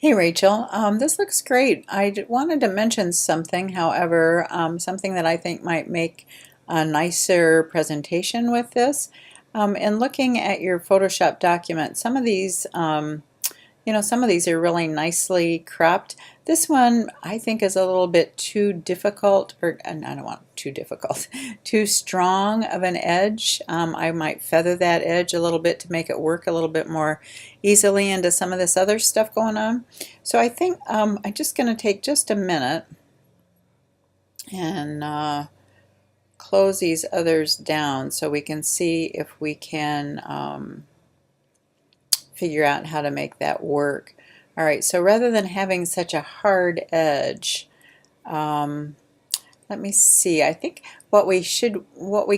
Hey Rachel, this looks great. Wanted to mention something, however, something that I think might make a nicer presentation with this. In looking at your Photoshop document, some of these are really nicely cropped. This one I think is a little bit too difficult, or I don't want too difficult, too strong of an edge. I might feather that edge a little bit to make it work a little bit more easily into some of this other stuff going on. So I think I'm just going to take just a minute and close these others down so we can see if we can figure out how to make that work. All right, so rather than having such a hard edge, um, let me see. I think what we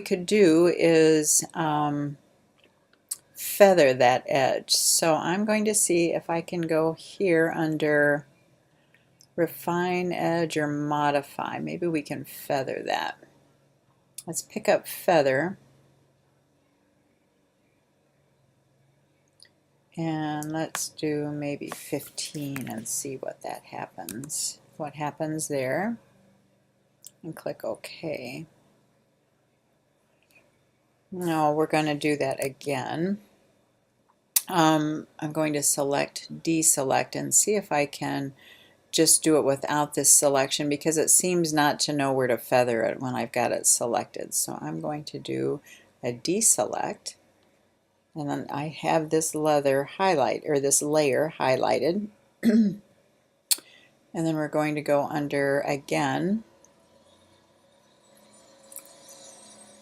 could do is feather that edge. So I'm going to see if I can go here under refine edge or modify. Maybe we can feather that. Let's pick up feather. And let's do maybe 15 and see what that happens. What happens there. And click OK. No, we're going to do that again. I'm going to deselect and see if I can just do it without this selection because it seems not to know where to feather it when I've got it selected. So I'm going to do a deselect, and then I have this layer highlighted. And then we're going to go under again.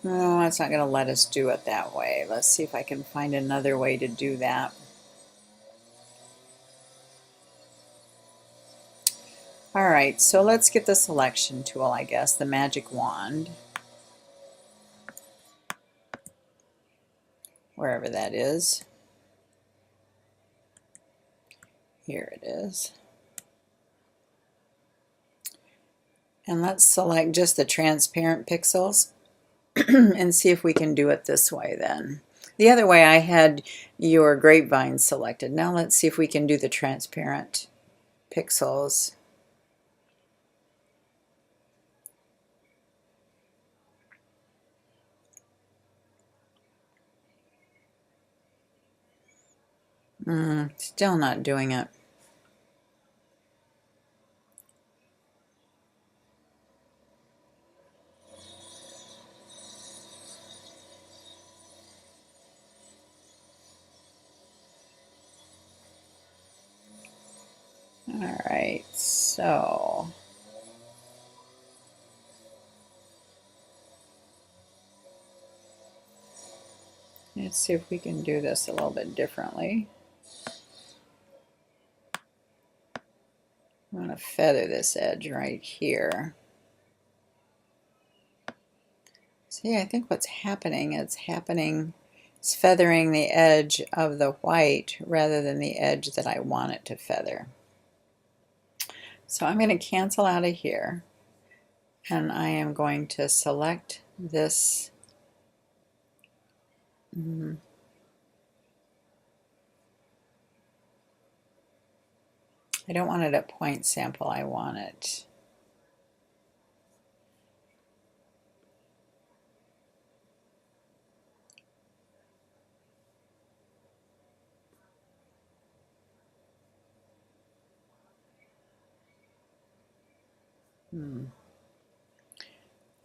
No, it's not going to let us do it that way. Let's see if I can find another way to do that. Alright, so let's get the selection tool, I guess, the magic wand, wherever that is. Here it is. And let's select just the transparent pixels and see if we can do it this way then. The other way I had your grapevine selected. Now let's see if we can do the transparent pixels. Still not doing it. Alright, so let's see if we can do this a little bit differently. I'm going to feather this edge right here. See, I think what's happening, it's feathering the edge of the white rather than the edge that I want it to feather. So I'm going to cancel out of here, and I am going to select this. I don't want it at point sample, I want it.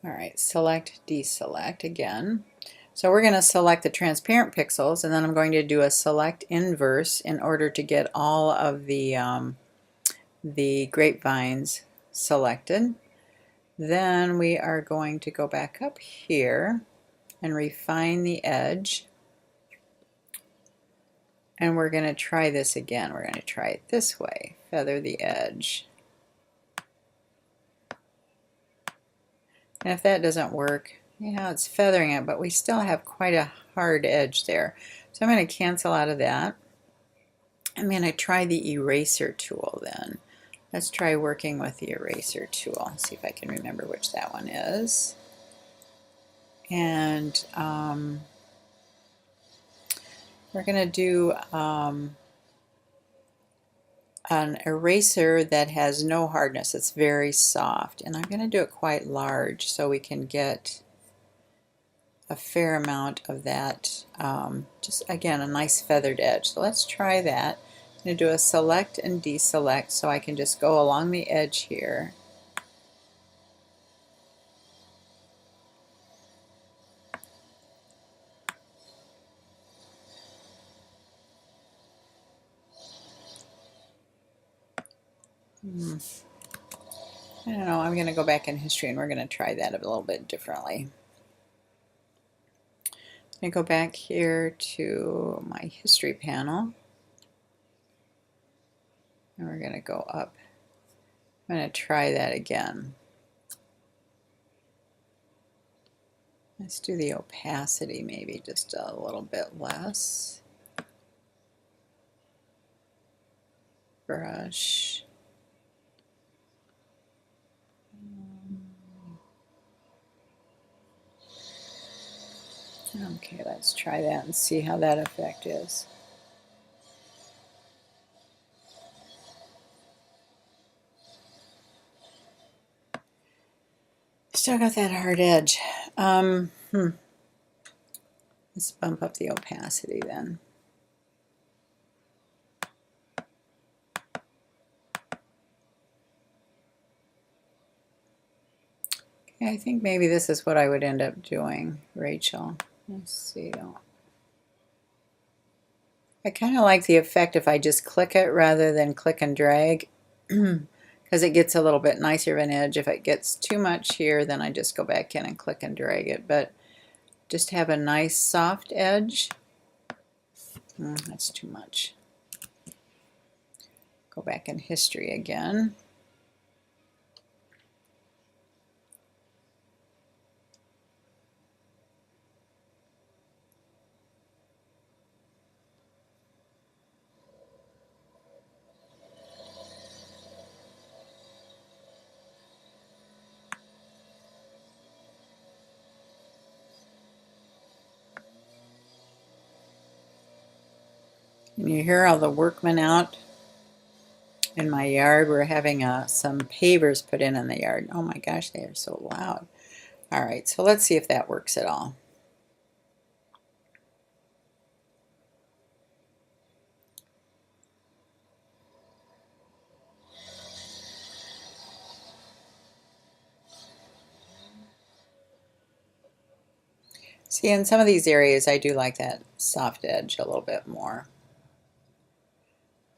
Alright, select, deselect again. So we're going to select the transparent pixels, and then I'm going to do a select inverse in order to get all of the grapevines selected. Then we are going to go back up here and refine the edge. And we're going to try this again. We're going to try it this way. Feather the edge. And if that doesn't work, it's feathering it, but we still have quite a hard edge there. So I'm going to cancel out of that. I'm going to try the eraser tool then. Let's try working with the eraser tool. See if I can remember which that one is. And we're going to do an eraser that has no hardness. It's very soft, and I'm going to do it quite large so we can get a fair amount of that, just again a nice feathered edge. So let's try that. I'm going to do a select and deselect so I can just go along the edge here. I don't know, I'm going to go back in history and we're going to try that a little bit differently. I'm going to go back here to my history panel. And we're going to go up. I'm going to try that again. Let's do the opacity maybe just a little bit less. Brush. Okay, let's try that and see how that effect is. Still got that hard edge. Let's bump up the opacity then. Okay, I think maybe this is what I would end up doing, Rachel. Let's see though. I kind of like the effect if I just click it rather than click and drag because it gets a little bit nicer of an edge. If it gets too much here, then I just go back in and click and drag it. But just have a nice soft edge. That's too much. Go back in history again. And you hear all the workmen out in my yard. We're having some pavers put in the yard. Oh my gosh, they are so loud. All right, so let's see if that works at all. See, in some of these areas, I do like that soft edge a little bit more.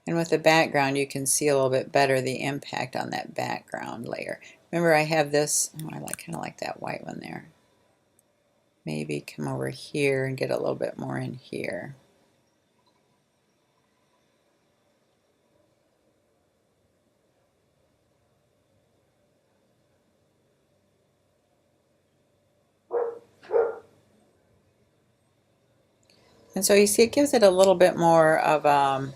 And with the background, you can see a little bit better the impact on that background layer. Remember, I have this, I kind of like that white one there. Maybe come over here and get a little bit more in here. And so you see it gives it a little bit more of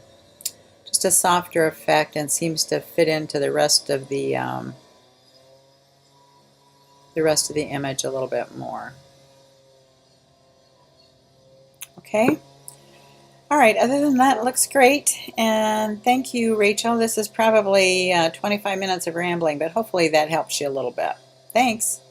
just a softer effect and seems to fit into the rest of the image a little bit more. Okay. All right, other than that, it looks great. And thank you, Rachel. This is probably 25 minutes of rambling, but hopefully that helps you a little bit. Thanks.